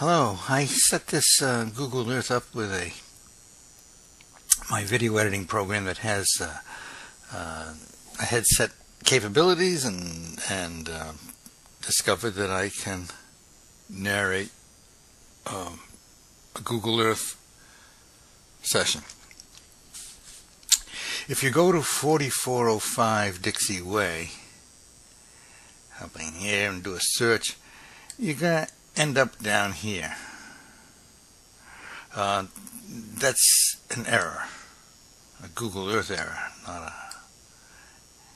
Hello, I set this Google Earth up with my video editing program that has a headset capabilities and discovered that I can narrate a Google Earth session. If you go to 4405 Dixie Way, helping here, and do a search, you're going to end up down here. That's an error, a Google Earth error, not a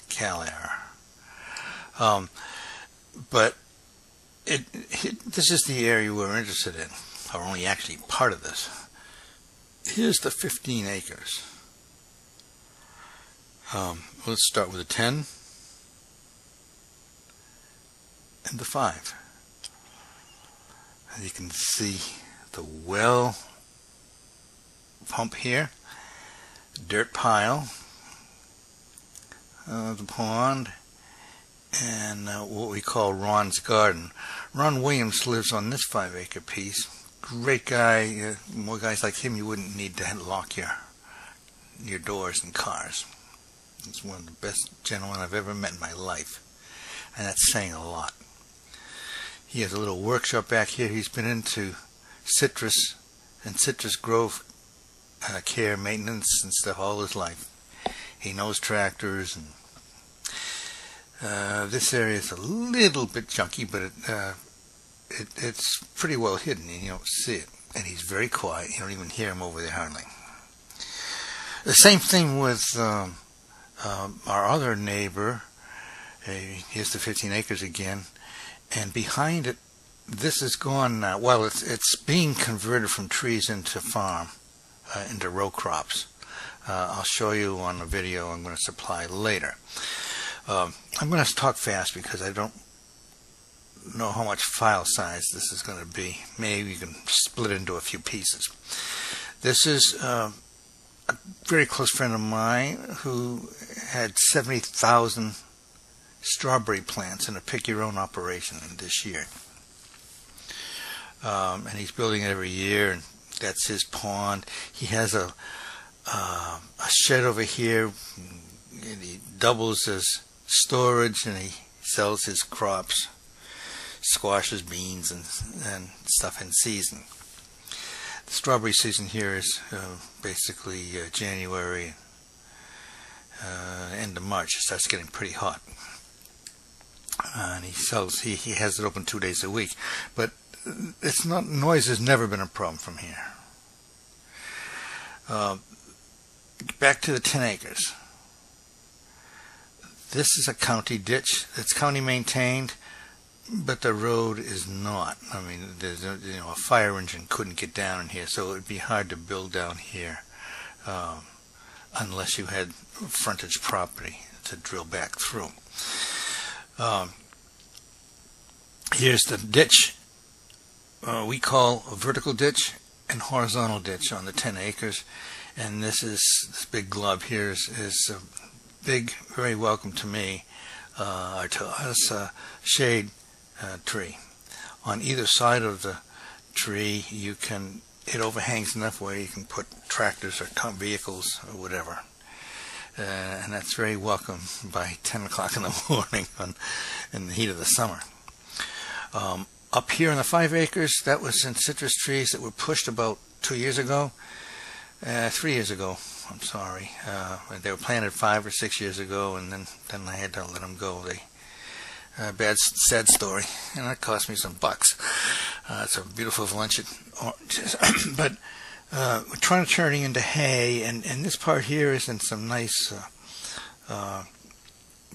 Cal error. But this is the area we're interested in, or only actually part of this. Here's the 15 acres. Let's start with a 10 and the 5. As you can see, the well pump here, dirt pile, the pond, and what we call Ron's garden. Ron Williams lives on this 5-acre piece. Great guy. More guys like him, you wouldn't need to lock your doors and cars. He's one of the best gentlemen I've ever met in my life, and that's saying a lot. He has a little workshop back here. He's been into citrus and citrus grove care, maintenance and stuff all his life. He knows tractors, and this area is a little bit junky, but it's pretty well hidden. You don't see it, and he's very quiet. You don't even hear him over there hardly. The same thing with our other neighbor. Here's the 15 acres again. And behind it, this is gone now. Well, it's being converted from trees into farm, into row crops. I'll show you on a video I'm going to supply later. I'm going to talk fast because I don't know how much file size this is going to be. Maybe you can split it into a few pieces. This is a very close friend of mine who had 70,000 strawberry plants in a pick-your-own operation this year, and he's building it every year, and that's his pond. He has a shed over here, and he doubles as storage, and he sells his crops, squashes, beans, and stuff in season. The strawberry season here is basically January, end of March. It starts getting pretty hot. And he has it open 2 days a week, but it's not, noise has never been a problem from here. Back to the 10 acres. This is a county ditch. It's county maintained, but the road is not. I mean, there's a fire engine couldn't get down in here, so it would be hard to build down here unless you had frontage property to drill back through. Here's the ditch. We call a vertical ditch and horizontal ditch on the 10 acres, and this big glob here is a big, very welcome to me, or to us, shade tree. On either side of the tree, it overhangs enough where you can put tractors or vehicles or whatever. And that's very welcome by 10 o'clock in the morning in the heat of the summer. Up here in the 5 acres, that was in citrus trees that were pushed about 2 years ago, 3 years ago, I'm sorry. They were planted 5 or 6 years ago, and then I had to let them go. Sad story, and that cost me some bucks. It's a beautiful Valencian oranges, but we're trying to turn it into hay, and this part here is in some nice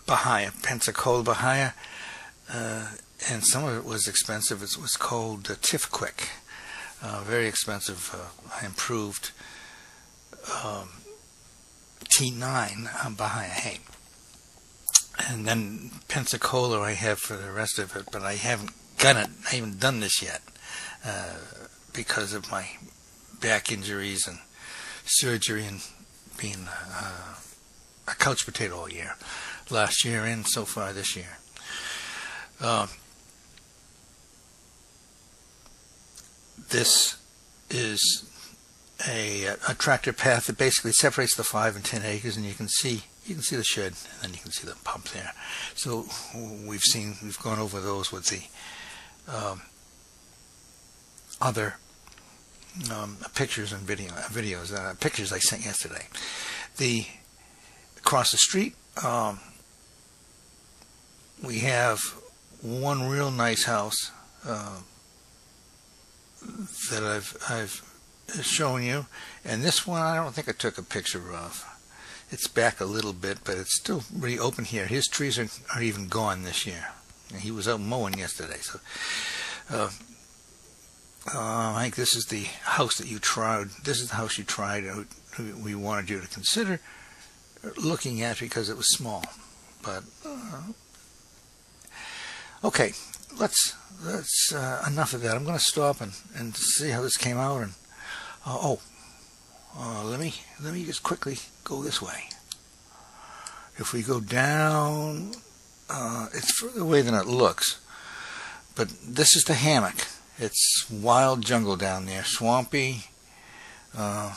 bahia, Pensacola bahia, and some of it was expensive. It was called Tifquick, very expensive, improved T9 bahia hay. And then Pensacola I have for the rest of it, but I haven't done this yet because of my back injuries and surgery and being a couch potato all year, last year and so far this year. this is a tractor path that basically separates the 5 and 10 acres, and you can see the shed, and then you can see the pump there. So we've gone over those with the other pictures and videos, pictures I sent yesterday. Across the street, we have one real nice house that I've shown you, and this one I don't think I took a picture of. It's back a little bit, but it's still really open here. His trees are even gone this year. And he was out mowing yesterday. So I think this is the house that you tried. This is the house you tried. We wanted you to consider looking at because it was small. But okay, let's enough of that. I'm going to stop and see how this came out. And let me just quickly go this way. If we go down, it's further away than it looks, but this is the hammock. It's wild jungle down there, swampy, and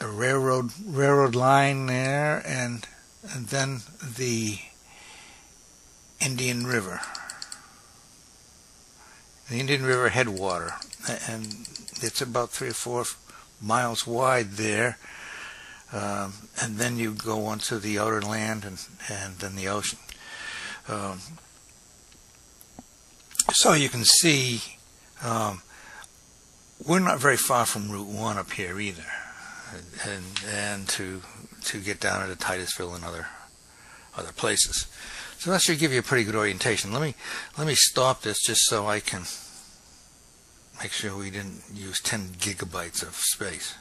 a railroad line there, and then the Indian River headwater, and it's about 3 or 4 miles wide there, and then you go onto the outer land and then the ocean. So you can see we're not very far from Route 1 up here either, and to get down into Titusville and other places. So that should give you a pretty good orientation. Let me stop this just so I can make sure we didn't use 10 gigabytes of space.